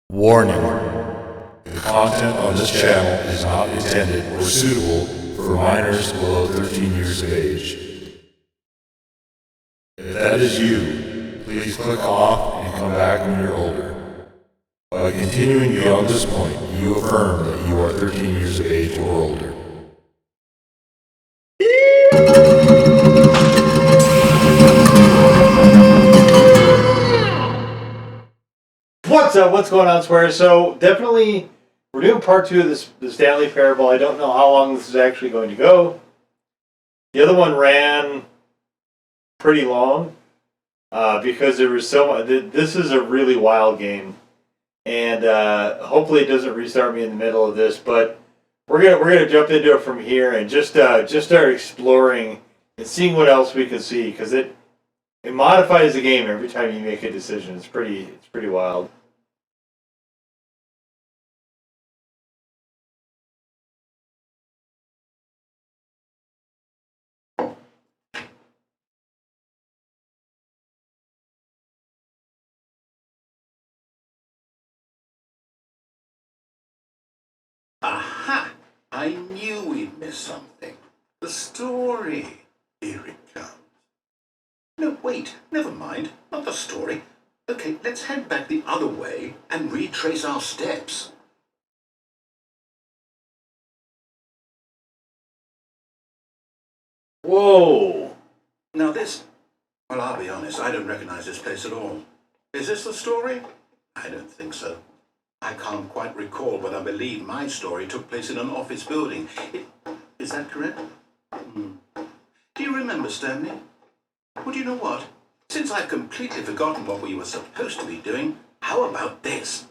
Warning. The content on this channel is not intended or suitable for minors below 13 years of age. If that is you, please click off and come back when you're older. By continuing beyond this point, you affirm that you are 13 years of age or older. What's up? What's going on, Square? So definitely, we're doing part 2 of the Stanley Parable. I don't know how long this is actually going to go. The other one ran pretty long because there was so much. This is a really wild game, and hopefully it doesn't restart me in the middle of this. But we're gonna jump into it from here and just start exploring and seeing what else we can see, because it modifies the game every time you make a decision. It's pretty wild. Aha! I knew we'd miss something. The story. Here it comes. No, wait, never mind. Not the story. Okay, let's head back the other way and retrace our steps. Whoa! Now well, I'll be honest, I don't recognize this place at all. Is this the story? I don't think so. I can't quite recall, but I believe my story took place in an office building. Is that correct? Do you remember, Stanley? Well, do you know what? Since I've completely forgotten what we were supposed to be doing, how about this?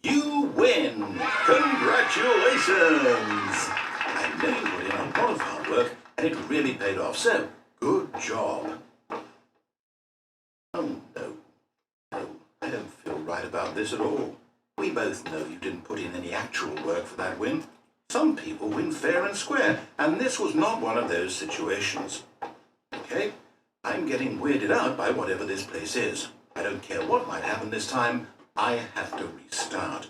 You win! Congratulations! I know you put in a lot of hard work, and it really paid off, so good job. Oh, no, I don't feel right about this at all. We both know you didn't put in any actual work for that win. Some people win fair and square, and this was not one of those situations. Okay, I'm getting weirded out by whatever this place is. I don't care what might happen this time. I have to restart.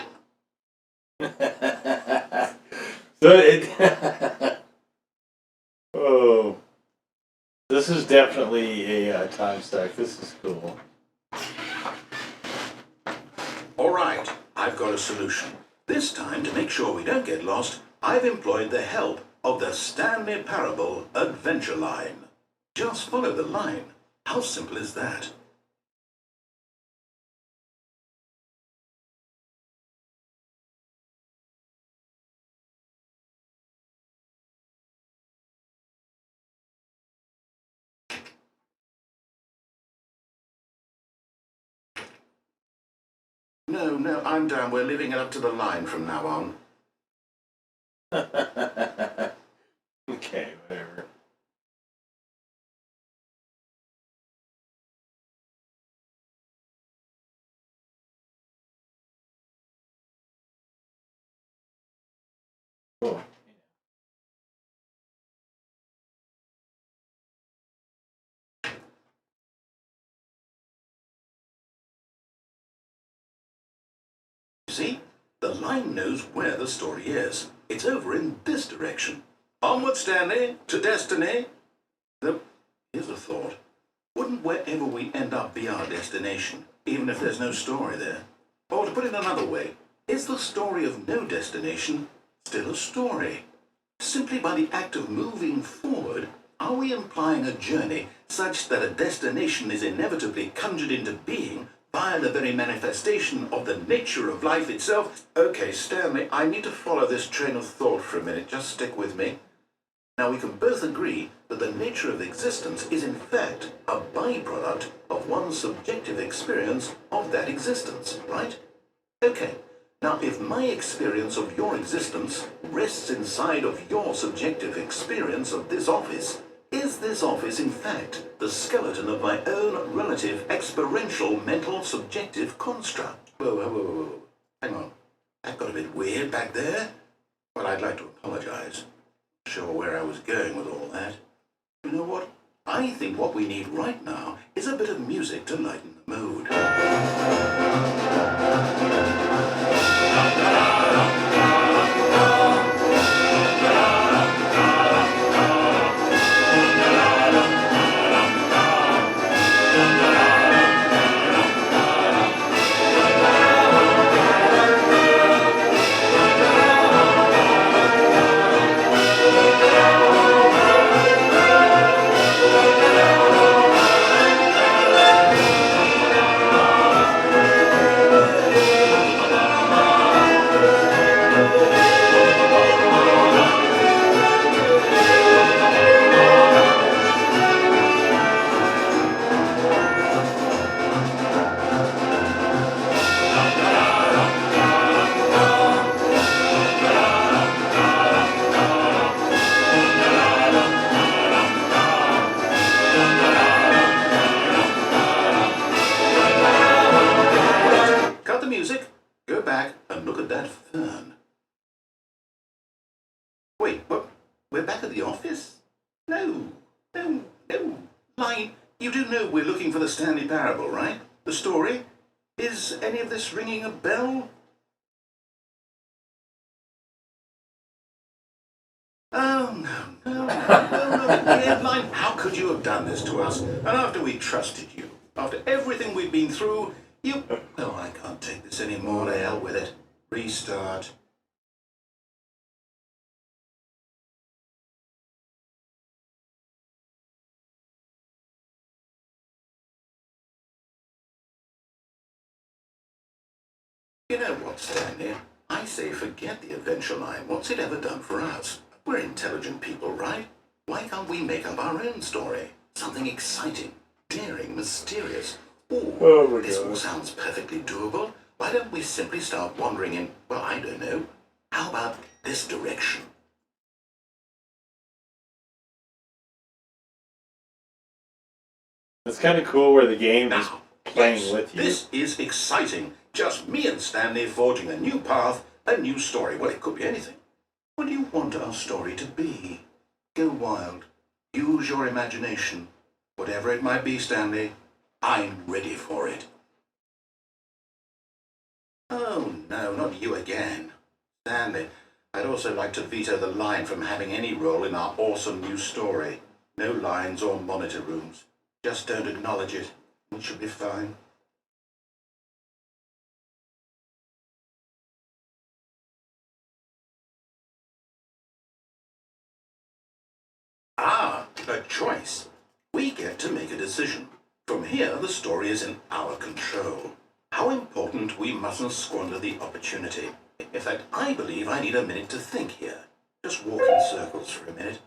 Oh, this is definitely a time stack. This is cool. All right, I've got a solution. This time, to make sure we don't get lost, I've employed the help of the Stanley Parable Adventure Line. Just follow the line. How simple is that? No, I'm down. We're leaving it up to the line from now on. Okay, whatever. Cool. See? The line knows where the story is. It's over in this direction. Onward, Stanley, to destiny. Here's a thought. Wouldn't wherever we end up be our destination, even if there's no story there? Or to put it another way, is the story of no destination still a story? Simply by the act of moving forward, are we implying a journey such that a destination is inevitably conjured into being by the very manifestation of the nature of life itself? Okay, Stanley, I need to follow this train of thought for a minute. Just stick with me. Now, we can both agree that the nature of existence is in fact a byproduct of one's subjective experience of that existence, right? Okay, now if my experience of your existence rests inside of your subjective experience of this office, is this office in fact the skeleton of my own relative experiential mental subjective construct? Whoa. Hang on. That got a bit weird back there. Well, I'd like to apologize. Not sure where I was going with all that. You know what? I think what we need right now is a bit of music to lighten the mood. back and look at that fern. Wait, what? We're back at the office? No. Line, you do know we're looking for the Stanley Parable, right? The story? Is any of this ringing a bell? Oh, no. Line, how could you have done this to us? And after we trusted you, after everything we've been through, you... Oh, I can't take this anymore. To hell with it. Restart. You know what, Stanley? I say forget the adventure line. What's it ever done for us? We're intelligent people, right? Why can't we make up our own story? Something exciting, daring, mysterious. Ooh, this all sounds perfectly doable. Why don't we simply start wandering in, well, I don't know. How about this direction? It's kind of cool where the game is Now, playing with you. This is exciting. Just me and Stanley forging a new path, a new story. Well, it could be anything. What do you want our story to be? Go wild. Use your imagination. Whatever it might be, Stanley, I'm ready for it. Oh, no, not you again. Stanley, I'd also like to veto the line from having any role in our awesome new story. No lines or monitor rooms. Just don't acknowledge it. It should be fine. Ah, a choice. We get to make a decision. From here, the story is in our control. How important we mustn't squander the opportunity. In fact, I believe I need a minute to think here. Just walk in circles for a minute.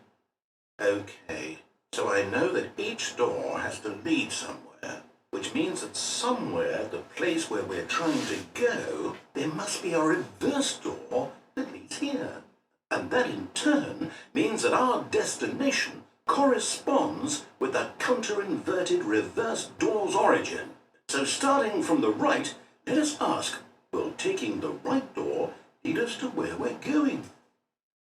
Okay, so I know that each door has to lead somewhere, which means that somewhere, the place where we're trying to go, there must be a reverse door that leads here. And that in turn means that our destination corresponds with the counter-inverted reverse door's origin. So starting from the right, let us ask, will taking the right door lead us to where we're going?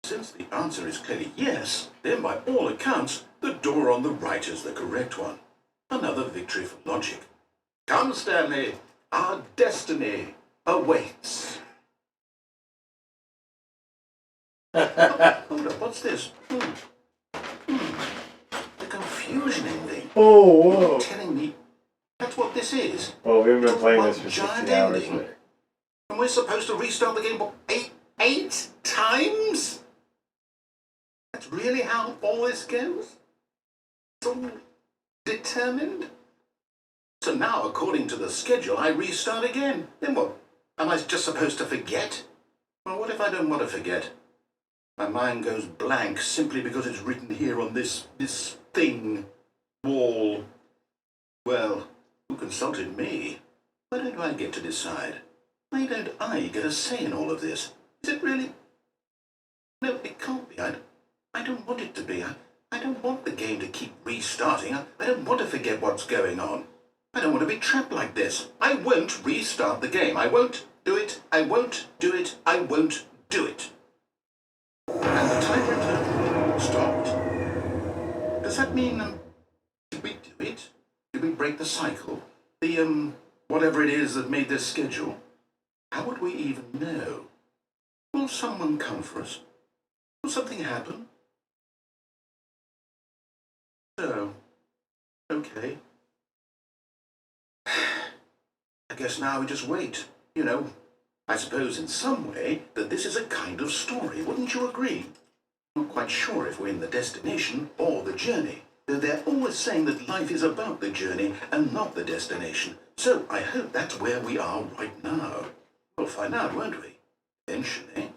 Since the answer is clearly yes, then by all accounts, the door on the right is the correct one. Another victory for logic. Come, Stanley, our destiny awaits. Hold up, what's this? The confusion ending. Oh, whoa. You're telling me that's what this is? Well, we haven't been playing this for Giant 16 hours ending. later. And we're supposed to restart the game eight times? That's really how all this goes? It's all determined? So now, according to the schedule, I restart again. Then what? Am I just supposed to forget? Well, what if I don't want to forget? My mind goes blank simply because it's written here on this thing, wall. Well, who consulted me? Why don't I get to decide? Why don't I get a say in all of this? Is it really? No, it can't be. I don't want it to be. I don't want the game to keep restarting. I don't want to forget what's going on. I don't want to be trapped like this. I won't restart the game. I won't do it. I won't do it. I won't do it. And the timer interval stopped. Does that mean, did we do it? Did we break the cycle? The, whatever it is that made this schedule? How would we even know? Will someone come for us? Will something happen? So, okay. I guess now we just wait, you know. I suppose in some way that this is a kind of story, wouldn't you agree? Not quite sure if we're in the destination or the journey, though they're always saying that life is about the journey and not the destination. So I hope that's where we are right now. We'll find out, won't we? Eventually.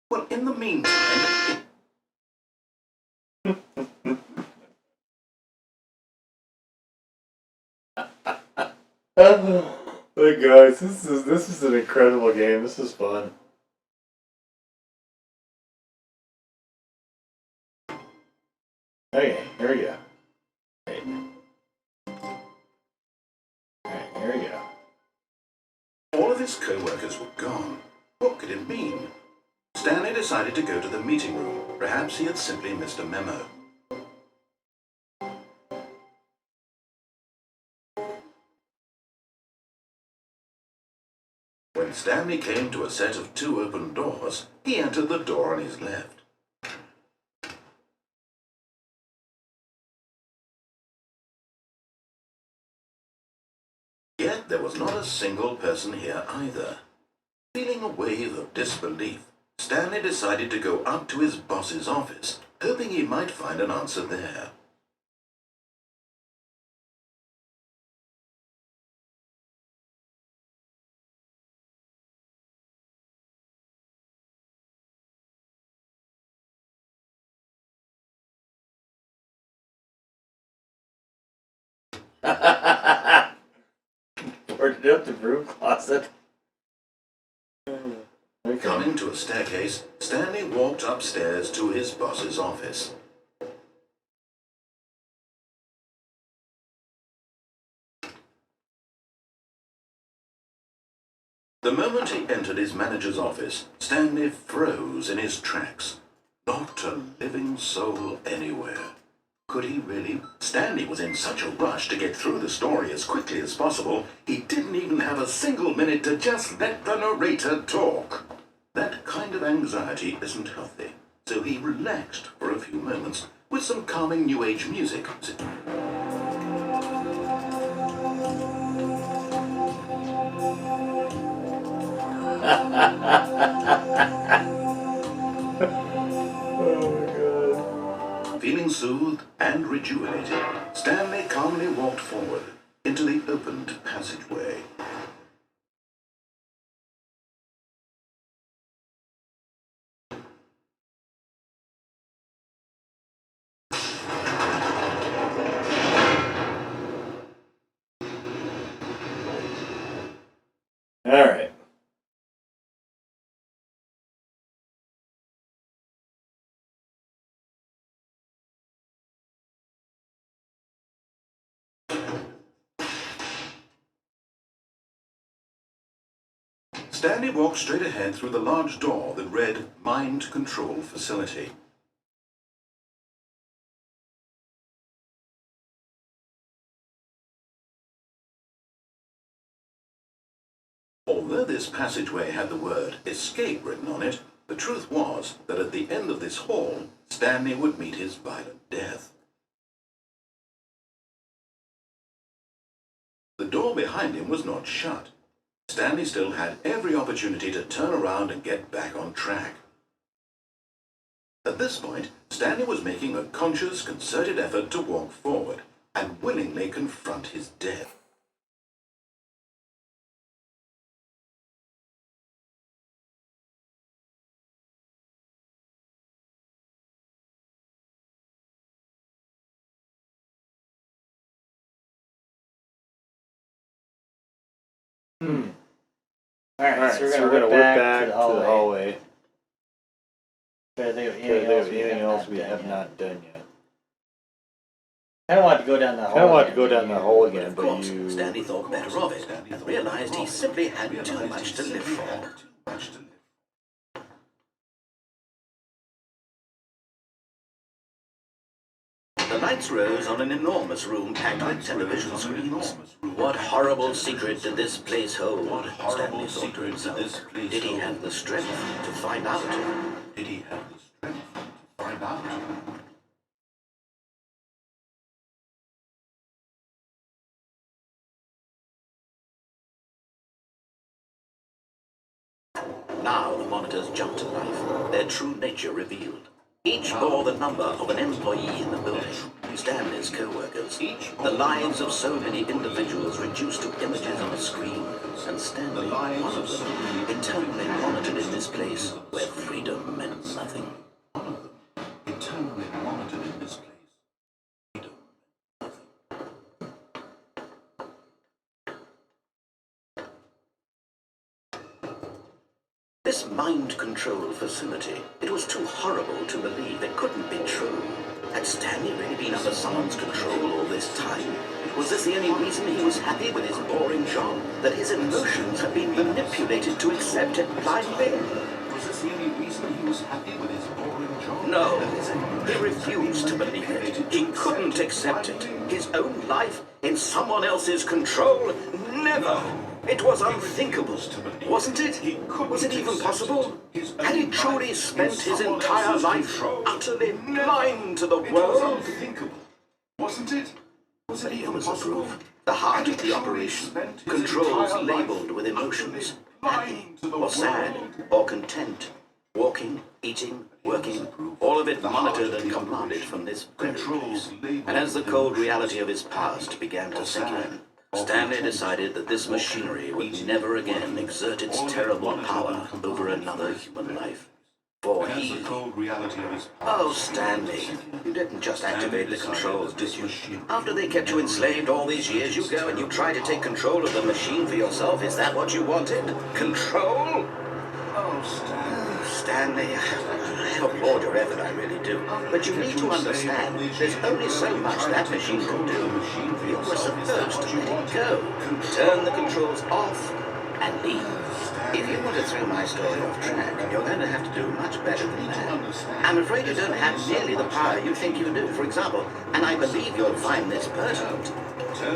Well, in the meantime... Hey guys, this is an incredible game. This is fun. Okay, here we go. Right. Alright, here we go. All of this His co-workers were gone. What could it mean? Stanley decided to go to the meeting room. Perhaps he had simply missed a memo. When Stanley came to a set of 2 open doors, he entered the door on his left. Yet there was not a single person here either. Feeling a wave of disbelief, Stanley decided to go up to his boss's office, hoping he might find an answer there. Boarded up the broom closet. Coming to a staircase, Stanley walked upstairs to his boss's office. The moment he entered his manager's office, Stanley froze in his tracks. Not a living soul anywhere. Could he really? Stanley was in such a rush to get through the story as quickly as possible, he didn't even have a single minute to just let the narrator talk. That kind of anxiety isn't healthy, so he relaxed for a few moments with some calming New Age music. Feeling soothed and rejuvenated, Stanley calmly walked forward into the opened passageway. All right. Stanley walked straight ahead through the large door that read Mind Control Facility. Although this passageway had the word Escape written on it, the truth was that at the end of this hall, Stanley would meet his violent death. The door behind him was not shut. Stanley still had every opportunity to turn around and get back on track. At this point, Stanley was making a conscious, concerted effort to walk forward and willingly confront his death. Alright, so we're gonna work back to the hallway. Try to think of Anything else we have not done yet? I don't want to go down the hall. I don't want to go down the hole again, Of but course, you. Stanley thought better of it and realized he simply had too much to live for. The lights rose on an enormous room packed with television screens. What horrible secret did this place hold? Stanley thought to himself. Did he have the strength to find out? Did he have the strength to find out? Now the monitors jumped to life, their true nature revealed. Each bore the number of an employee in the building, Stanley's co-workers, the lives of so many individuals reduced to images on a screen, and Stanley, one of them, eternally monitored in this place where freedom meant nothing. One of them, eternally monitored in this place. Freedom meant nothing. This mind control facility, it was too horrible to believe it couldn't be true. Had Stanley really been under someone's control all this time? Was this the only reason he was happy with his boring job? That his emotions had been manipulated to accept it blindly? Was this the only reason he was happy with his boring job? No, he refused to believe it. He couldn't accept it. His own life in someone else's control? Never! It was unthinkable, wasn't it? Was it even possible? Had he truly spent his entire life utterly blind to the world? Wasn't it? But here was the proof. The heart of the operation. Controls labeled with emotions. Happy, or sad, or content. Walking, eating, working, all of it monitored and commanded from this very place. And as the cold reality of his past began to sink in, Stanley decided that this machinery would never again exert its terrible power over another human life. For he... Oh, Stanley, you didn't just activate the controls, did you? After they kept you enslaved all these years, you go and you try to take control of the machine for yourself. Is that what you wanted? Control? Oh, Stanley, I applaud your effort, I really do. But you need to understand, there's only so much that machine can do. You were supposed to let it go. Turn the controls off and leave. If you want to throw my story off track, you're going to have to do much better than that. I'm afraid you don't have nearly the power you think you do, for example, and I believe you'll find this pertinent.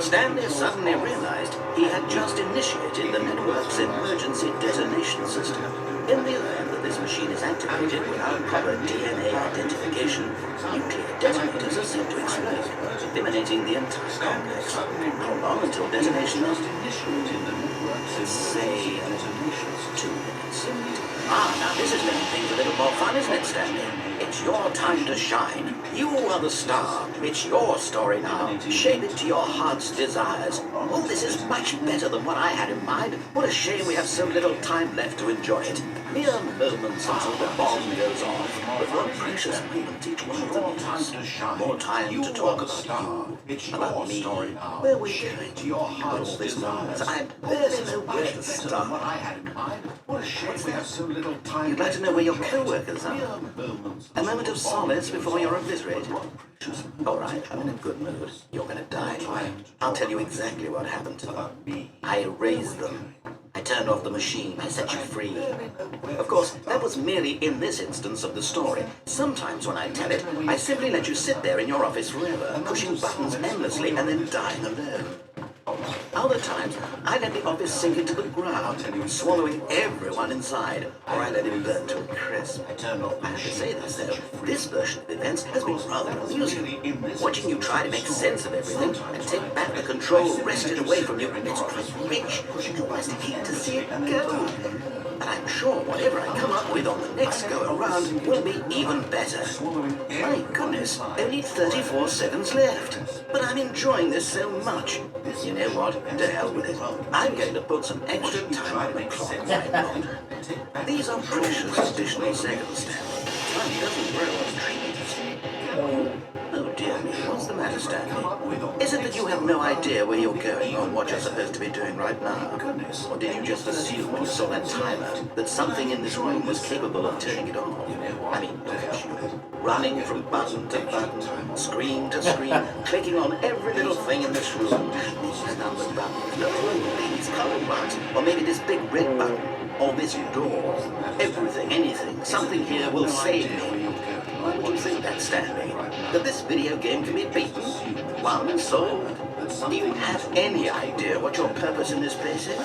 Stanley suddenly realized he had just initiated the network's emergency detonation system. In the event that this machine is activated without proper DNA identification, nuclear detonators are said to explode, eliminating the entire complex. How long until detonation is initiated? Say 2 minutes. Now this is making things a little more fun, isn't it, Stanley? It's your time to shine. You are the star. It's your story now. Shape it to your heart's desires. Oh, this is much better than what I had in mind. What a shame we have so little time left to enjoy it. Mere moments until the bomb goes off. But what precious moment each one of them is. More time to talk about you, about me, where we're going. But all this noise, I barely know where to start. What a shame we have so little time. You'd like to know where your co-workers are? A moment of solace before you're obliterated. All right, I'm in a good mood. You're gonna die. I'll tell you exactly what happened to them. I erased them. I turned off the machine. I set you free. Of course, that was merely in this instance of the story. Sometimes when I tell it, I simply let you sit there in your office forever, pushing buttons endlessly and then dying alone. Other times, I let the office sink into the ground, swallowing everyone inside, or I let it burn to a crisp. I have to say this, though, this version of events has been rather amusing. Watching you try to make sense of everything and take back the control wrested away from you, it's quite rich. You must hate to see it go. And I'm sure whatever I come up with on the next go-around will be even better. My goodness, only 34 seconds left. But I'm enjoying this so much. You know what? To hell with it. I'm going to put some extra time on the clock right now. These are precious additional seconds, Stanley. Time doesn't grow on trees. Oh dear me, what's the matter, Stanley? Is it that you have no idea where you're going or what you're supposed to be doing right now? Or did you just assume when you saw that timer that something in this room was capable of turning it on? I mean, look at you. Running from button to button, screen to screen, clicking on every little thing in this room. These numbered buttons, no, these colored ones, or maybe this big red button, or this door. Everything, anything, something here will save me. Why would you think that, Stanley? That this video game can be beaten? Won, solved? Do you have any idea what your purpose in this place is?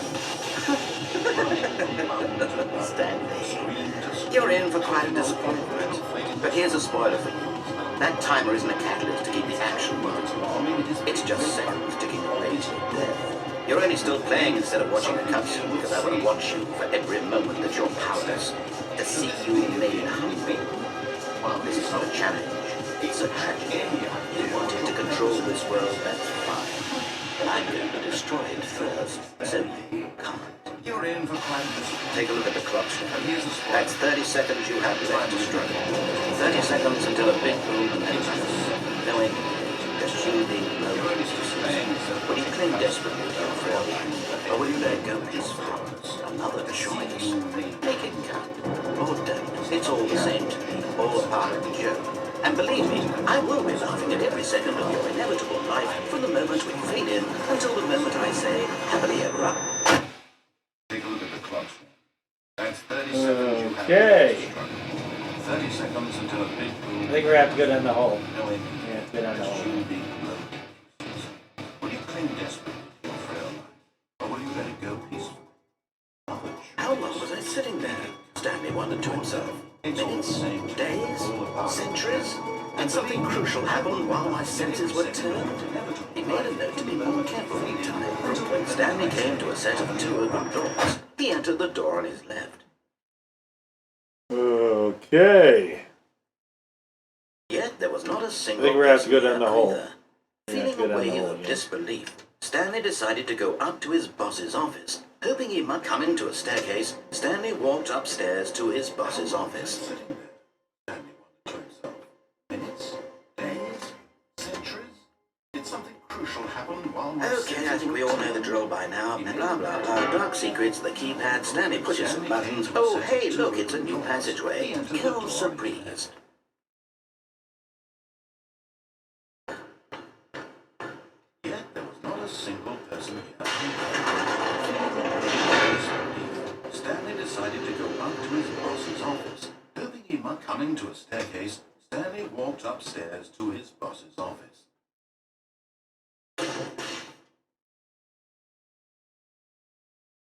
Stanley, you're in for quite a disappointment. But here's a spoiler for you. That timer isn't a catalyst to keep the action moving. It's just seconds ticking away to your death. You're only still playing instead of watching a cutscene because I want to watch you for every moment that you're powerless. To see you made hungry. Well, this is not a challenge. It's a tragedy. You wanted to control this world, that's fine. But I'm going to destroy it first, so you can't. You're in for quite a... Take a look at the clock, Stanley. That's 30 seconds you have left to struggle. 30 seconds until a big boom and going, achieving no Will you cling desperately to your friend? Or will you let it go peacefully? Another choice. Make it count. Or don't. It's all the same to me. All part of the joke. And believe me, I will be laughing at every second of your inevitable life from the moment we fade in until the moment I say happily ever after. Take a look at the clock. That's 30 seconds you have. Okay. 30 seconds until a big boom. I think we're gonna have to go down the hole. No end. Yeah, have to go down the hole. Will you cling desperately to your frail life? Or will you let it go peacefully? How long was I sitting there? Stanley wondered to himself. Minutes? Days? Centuries? And something crucial happened while my senses were turned. He made a note to be more careful in time. When Stanley came to a set of 2 open doors, he entered the door on his left. Okay. Yet there was not a single I think we're gonna have to go person down the there hole. either. We're gonna have Feeling to go a down the wave hole of again. disbelief, Stanley decided to go up to his boss's office. Hoping he might come into a staircase, Stanley walked upstairs to his boss's office. Stanley wondered to himself. Minutes? Days? Centuries? Did something crucial happen while my Okay, I think we all know the drill by now. Blah, blah, blah. Dark secrets, the keypad, Stanley pushes some buttons. Oh, hey, look, it's a new passageway. Kills surprised. Yet there was not a single person here. Stanley decided to go up to his boss's office. Hoping he might come into a staircase, Stanley walked upstairs to his boss's office.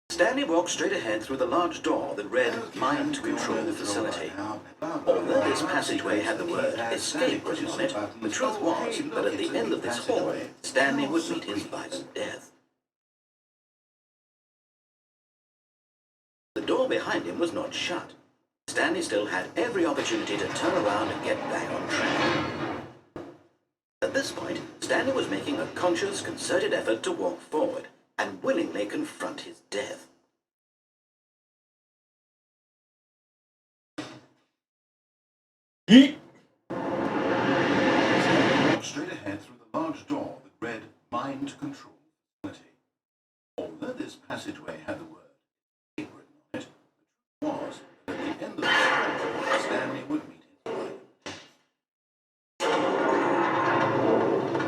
Stanley walked straight ahead through the large door that read Mind Control Facility. Although this passageway had the word Escape written on it, the truth was that at the end of this hall, Stanley would meet his violent death. The door behind him was not shut. Stanley still had every opportunity to turn around and get back on track. At this point, Stanley was making a conscious, concerted effort to walk forward and willingly confront his death. Yeet. Stanley walked straight ahead through the large door that read Mind Control Facility. Although this passageway had the word Escape written on it, the truth was that at the end of this hall, Stanley would meet his violent death.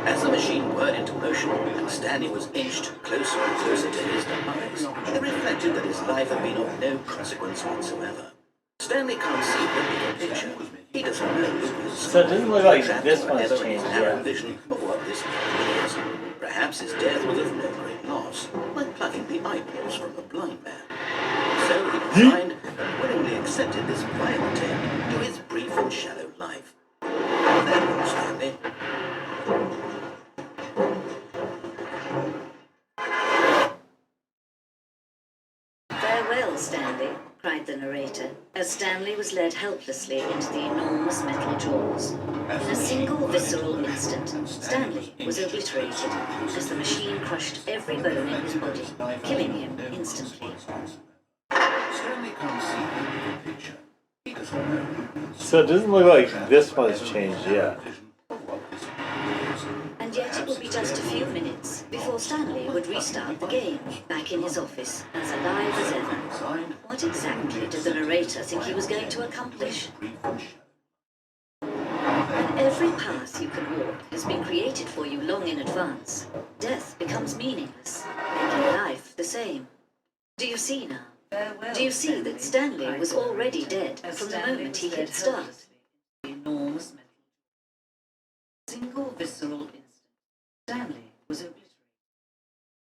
As the machine whirred into motion and Stanley was inched closer and closer to his demise, it reflected that his life had been of no consequence whatsoever. Stanley can't see the bigger picture. He doesn't know the real So it doesn't look like trapped this one's forever in his changed narrow yet. vision of what this really is. Perhaps his death was of no great loss, like plucking the eyeballs from a blind man. So he declined and willingly accepted this violent end to his brief and shallow life. Farewell, Stanley. Farewell, Stanley, cried the narrator, as Stanley was led helplessly into the enormous metal jaws. In a single visceral instant, Stanley was obliterated as the machine crushed every bone in his body, killing him instantly. Stanley can't see the bigger picture. He doesn't know the real So it doesn't look like this one's changed yet. vision of what this really is. And yet it would be just a few minutes before Stanley would restart the game, back in his office, as alive as ever. Designed What exactly did the narrator think he was going to accomplish? brief and shallow. When every path you can walk has been created for you long in advance, death becomes meaningless, making life the same. Do you see now? Do you see that Stanley was already dead from the moment he hit start? Enormous metal. Single visceral instant. Stanley was obliterated.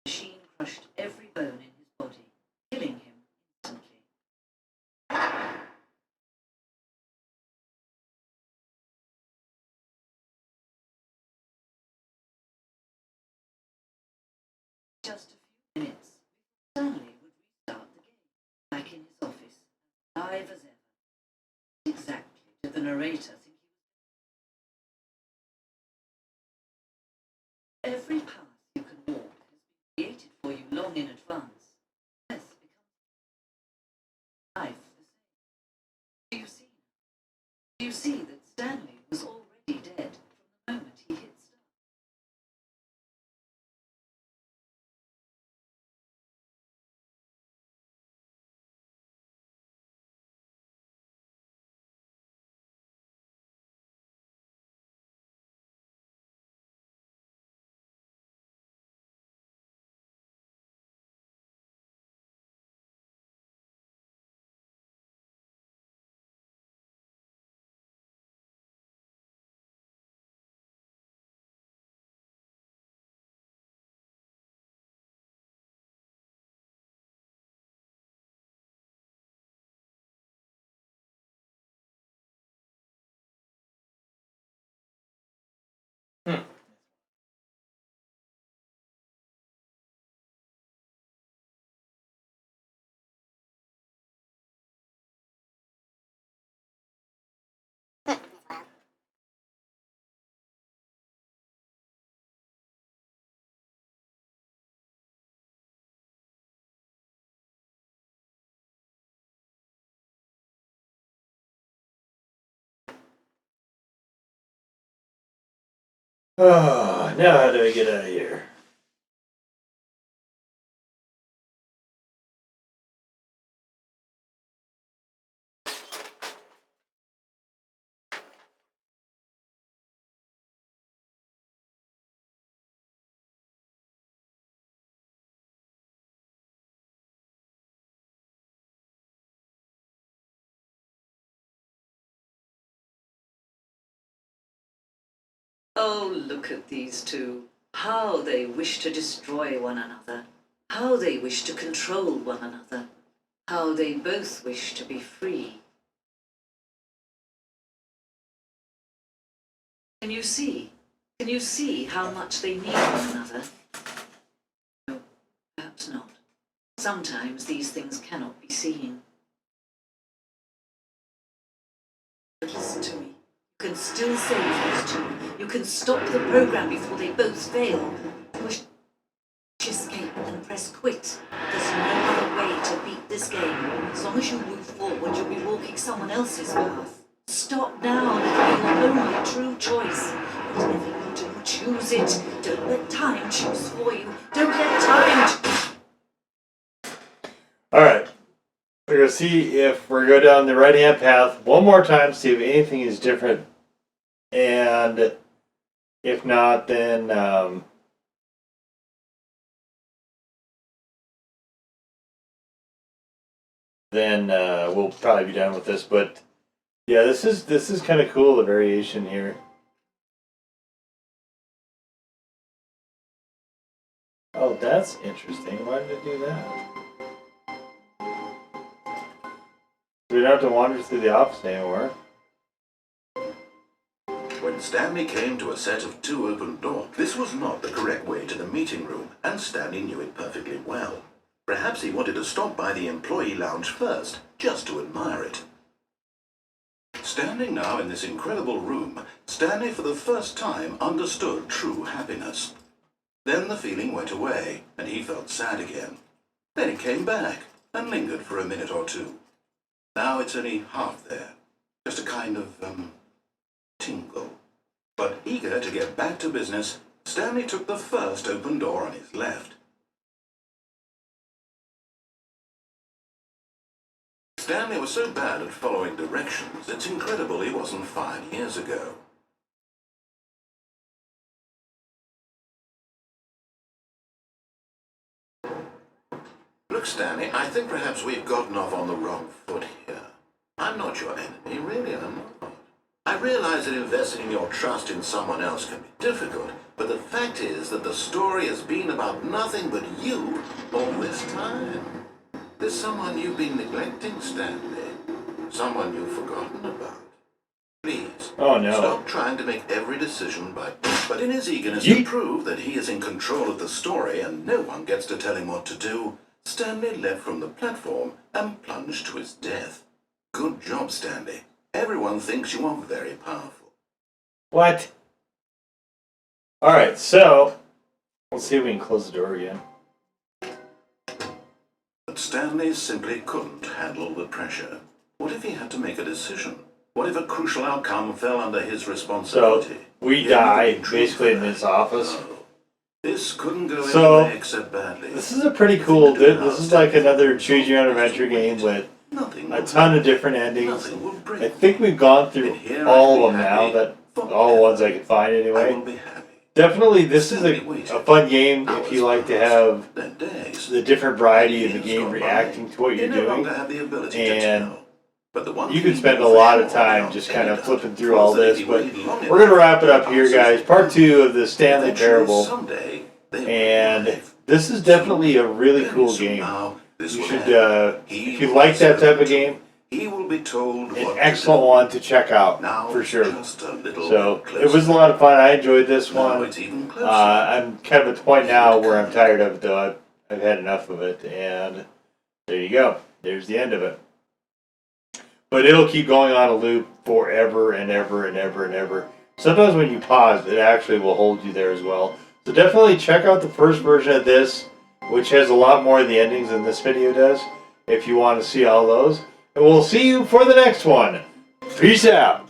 The machine crushed every bone in his body, killing him instantly. Just a few minutes, Stanley would restart the game, back in his office, alive as ever. Exactly did the narrator think he was? Every path you can walk has been created for you long in advance. Death becomes life the same. Do you see? Do you see that Stanley was already dead from the moment he hit start? Oh, now how do I get out of here? Oh, look at these two. How they wish to destroy one another. How they wish to control one another. How they both wish to be free. Can you see? Can you see how much they need one another? No, perhaps not. Sometimes these things cannot be seen. But listen to me. You can still save these two. You can stop the program before they both fail. Push escape and press quit. There's no other way to beat this game. As long as you move forward, you'll be walking someone else's path. Stop now and it'll be your only true choice. Whatever you do, choose it. Don't let time choose for you. Don't let time. Alright. We're going to see if we're going down the right hand path one more time, see if anything is different. And if not, then we'll probably be done with this. But yeah, this is kind of cool, the variation here. Oh, that's interesting. Why did it do that? We don't have to wander through the office anymore. When Stanley came to a set of 2 open doors, this was not the correct way to the meeting room, and Stanley knew it perfectly well. Perhaps he wanted to stop by the employee lounge first, just to admire it. Standing now in this incredible room, Stanley for the first time understood true happiness. Then the feeling went away, and he felt sad again. Then it came back, and lingered for a minute or two. Now it's only half there, just a kind of, tingle. But eager to get back to business, Stanley took the first open door on his left. Stanley was so bad at following directions, it's incredible he wasn't 5 years ago. Look, Stanley, I think perhaps we've gotten off on the wrong foot here. I'm not your enemy, really I'm not. I realize that investing your trust in someone else can be difficult, but the fact is that the story has been about nothing but you all this time. There's someone you've been neglecting, Stanley. Someone you've forgotten about. Please, Oh no. stop trying to make every decision but in his eagerness to prove that he is in control of the story and no one gets to tell him what to do, Stanley leapt from the platform and plunged to his death. Good job, Stanley. Everyone thinks you are very powerful. What? Alright, so let's see if we can close the door again. But Stanley simply couldn't handle the pressure. What if he had to make a decision? What if a crucial outcome fell under his responsibility? So we die basically in this office. No. This couldn't go So, anywhere except badly. This is a pretty cool, this is like another choose your own adventure game with Nothing a will ton of different endings. Nothing will break. I think we've gone through And here all I'll of be them now, happy. that all the ones I could find I anyway. will be happy. Definitely, this is a fun game if you like to have Then days. the different variety of the Years game gone by. reacting to what You you're no doing. longer have the ability to And tell. But the one You thing can spend a know lot for of sure time without just any kind of doubt flipping through was all that if this, he but waited long we're going to enough, wrap it up here, guys. Part 2 of the Stanley eventually, Parable. someday, they would And arrive. this is definitely a really Very cool soon game. now, this You will should, end. He if you will like that be type of served. game, He will be told an what excellent to do. one to check out, Now for sure. just a little So, bit it was a lot of fun. I enjoyed this Now one. it's even closer. I'm kind of at the point now where I'm tired of it, though. I've had enough of it, and there you go. There's the end of it. But it'll keep going on a loop forever and ever and ever and ever. Sometimes when you pause, it actually will hold you there as well. So definitely check out the first version of this, which has a lot more of the endings than this video does, if you want to see all those. And we'll see you for the next one. Peace out.